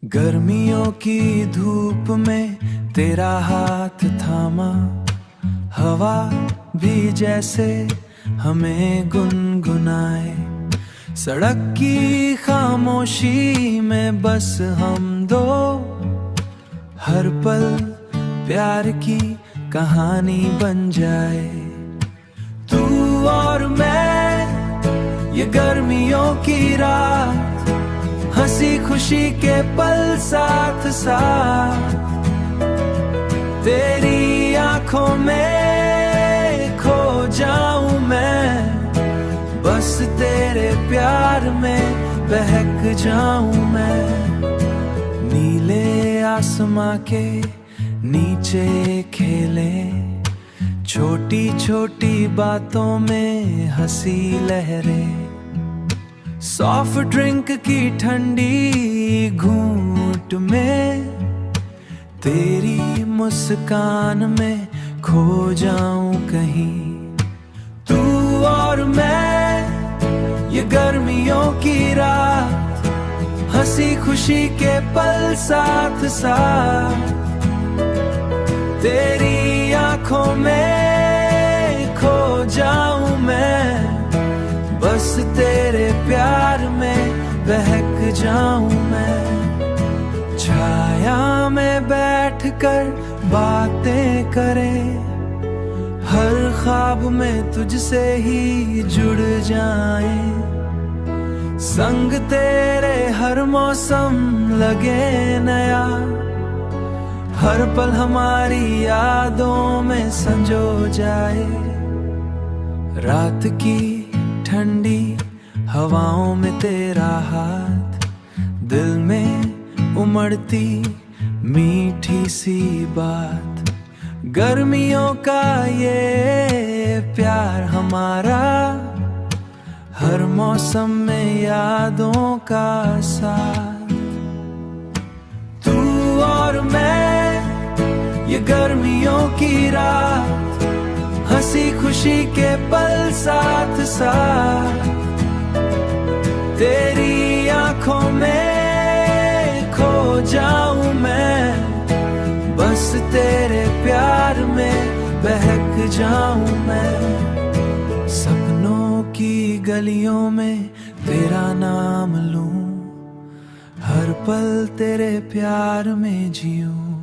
गर्मियों की धूप में तेरा हाथ थामा, हवा भी जैसे हमें गुनगुनाए। सड़क की खामोशी में बस हम दो, हर पल प्यार की कहानी बन जाए। तू और मैं ये गर्मियों की रात, हंसी खुशी के पल साथ साथ। तेरी आंखों में खो जाऊं मैं, बस तेरे प्यार में बहक जाऊं मैं। नीले आसमां के नीचे खेले, छोटी छोटी बातों में हंसी लहरें। सॉफ्ट ड्रिंक की ठंडी घूंट में, तेरी मुस्कान में खो जाऊं कहीं। तू और मैं ये गर्मियों की रात, हंसी खुशी के पल साथ साथ। तेरी आंखों में खो जाऊं मैं, बस तेरे प्यार में बहक जाऊं मैं। छाया में बैठकर बातें करें, हर ख्वाब में तुझसे ही जुड़ जाएं। संग तेरे हर मौसम लगे नया, हर पल हमारी यादों में संजो जाए। रात की ठंडी हवाओं में तेरा हाथ, दिल में उमड़ती मीठी सी बात। गर्मियों का ये प्यार हमारा, हर मौसम में यादों का साथ। तू और मैं ये गर्मियों की रात, हंसी खुशी के पल साथ साथ। तेरी आंखों में खो जाऊं मैं, बस तेरे प्यार में बहक जाऊं मैं। सपनों की गलियों में तेरा नाम लूं, हर पल तेरे प्यार में जीऊं।